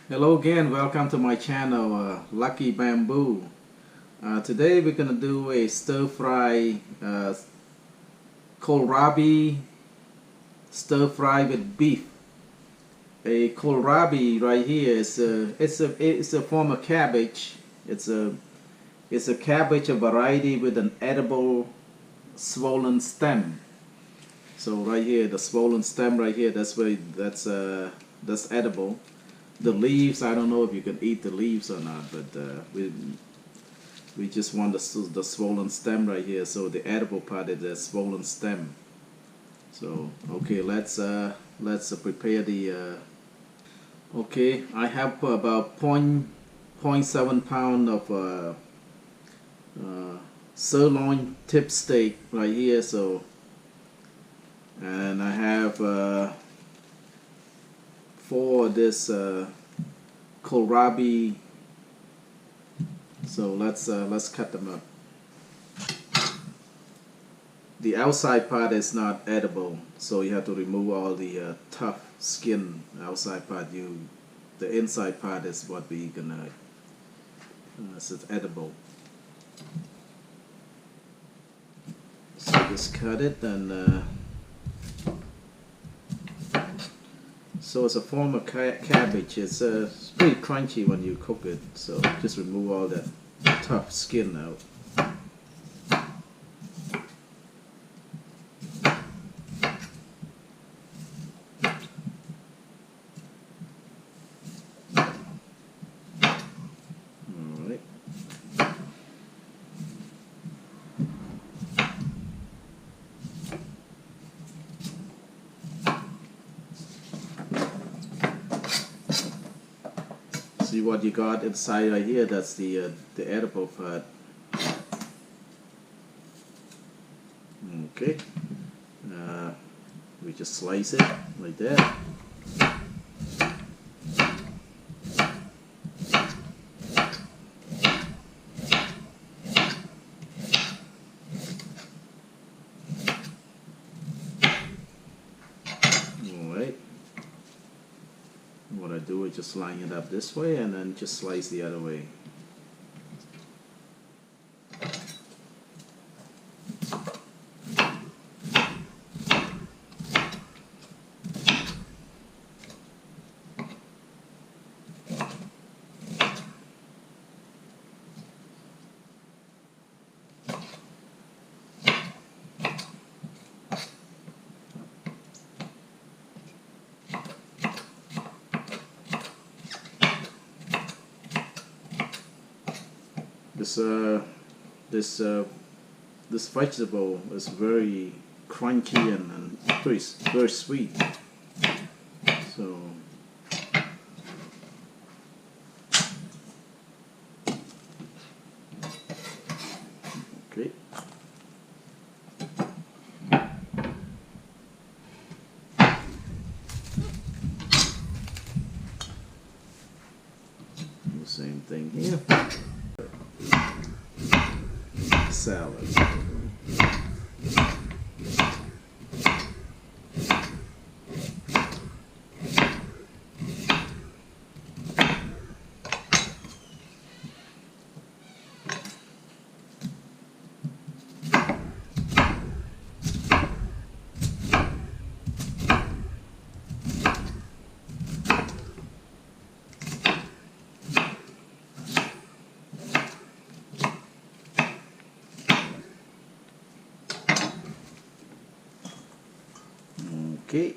Hello again, welcome to my channel, Lucky Bamboo. Today we're gonna do a stir fry kohlrabi stir fry with beef. A kohlrabi right here is a form of cabbage. It's a cabbage, a variety with an edible swollen stem. So right here, the swollen stem right here, that's edible. The leaves, I don't know if you can eat the leaves or not, but we just want the swollen stem right here. So the edible part is the swollen stem. So okay, let's prepare the. Okay, I have about 0.7 pound of sirloin tip steak right here. So and I have for this kohlrabi. So let's cut them up. The outside part is not edible, so you have to remove all the tough skin outside part. The inside part is what we gonna it's edible. So just cut it and. So it's a form of cabbage. It's pretty crunchy when you cook it. So just remove all that tough skin out. Alright. See what you got inside right here? That's the edible part. Okay, we just slice it like that. Alright. What I do is just line it up this way and then just slice the other way. This vegetable is very crunchy and very sweet. So okay. The same thing here. Salad. Okay,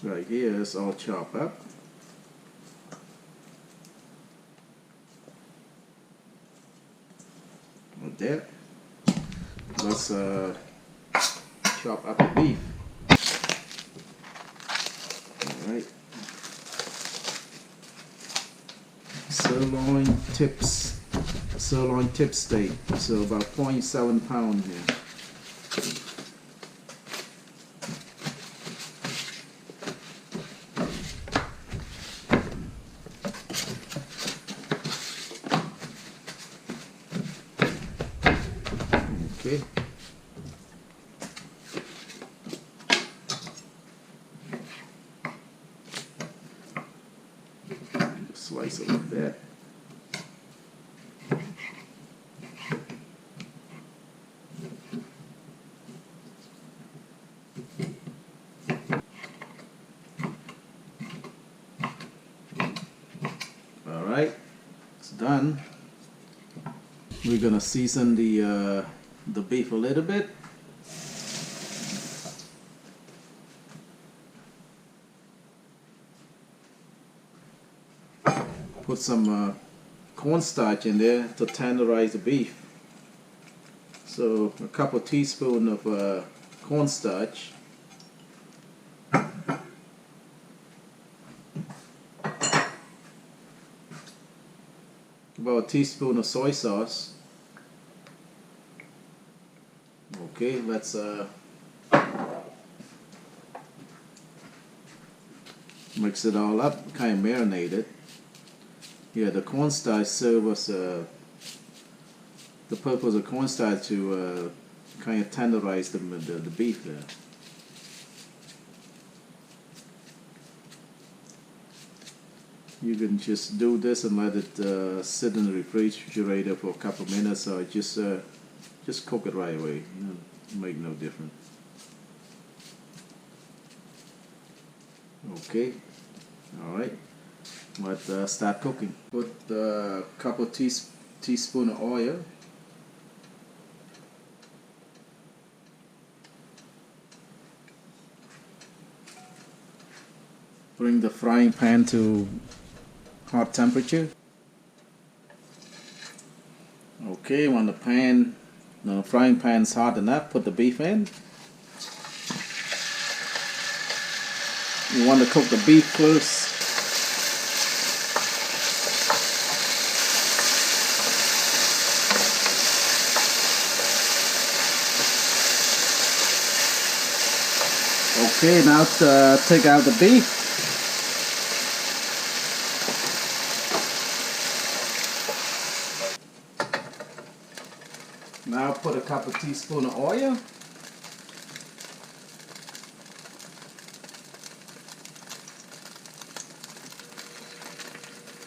right here is all chopped up. Like that. Let's chop up the beef. Alright. Sirloin tip steak. So about 0.7 pound here. Okay. Slice it like that. Alright, it's done. We're gonna season the beef a little bit. Put some cornstarch in there to tenderize the beef. So a couple teaspoons of cornstarch. About a teaspoon of soy sauce. Okay, let's mix it all up, kind of marinate it. Yeah, the cornstarch serves the purpose of cornstarch to kind of tenderize the beef there. You can just do this and let it sit in the refrigerator for a couple minutes, or just cook it right away. Make no difference. Okay, all right. Let's start cooking. Put a couple teaspoons of oil. Bring the frying pan to hot temperature. Okay, when the frying pan is hot enough, put the beef in. You want to cook the beef first. Okay, now take out the beef. Now put a couple teaspoons of oil.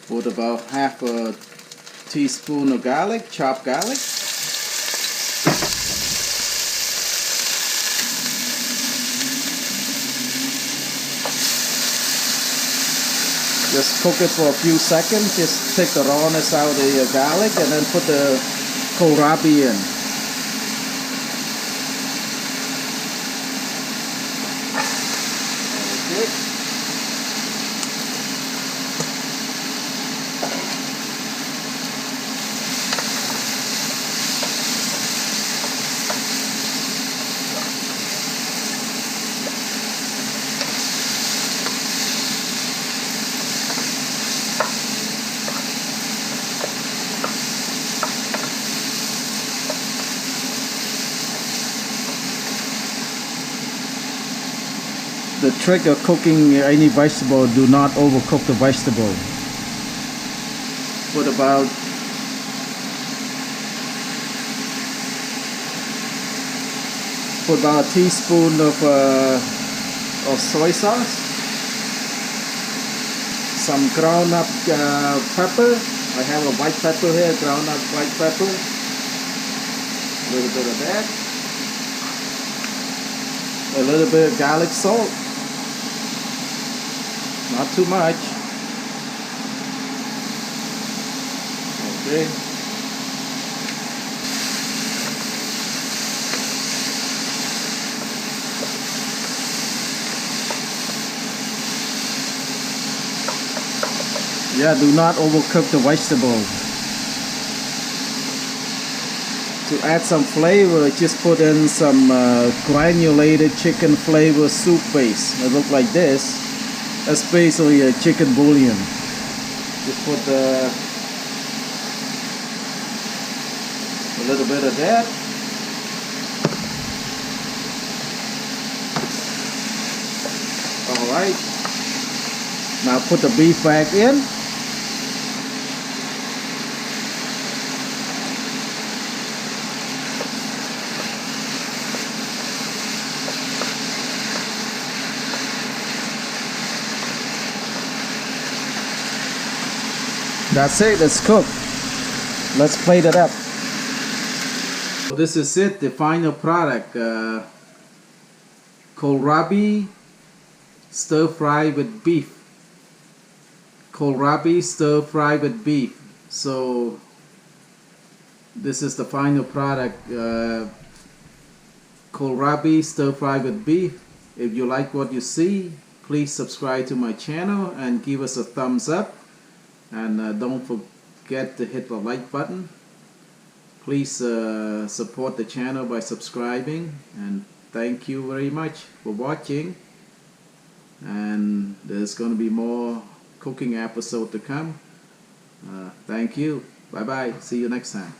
Put about half a teaspoon of garlic, chopped garlic. Just cook it for a few seconds. Just take the rawness out of the garlic and then put the kohlrabi in. Okay. The trick of cooking any vegetable, do not overcook the vegetable. Put about a teaspoon of soy sauce, some ground up pepper. I have a white pepper here, ground up white pepper. A little bit of that. A little bit of garlic salt. Not too much. Okay. Yeah, do not overcook the vegetable. To add some flavor, just put in some granulated chicken flavor soup base. It looks like this. That's basically a chicken bouillon. Just put a little bit of that. Alright. Now put the beef back in. That's it, it's cooked. Let's plate it up. So this is it, the final product. Kohlrabi stir fry with beef. Kohlrabi stir fry with beef. So this is the final product. Kohlrabi stir fry with beef. If you like what you see, please subscribe to my channel and give us a thumbs up. And don't forget to hit the like button. Please support the channel by subscribing, and thank you very much for watching. And there's going to be more cooking episode to come. Thank you. Bye bye. See you next time.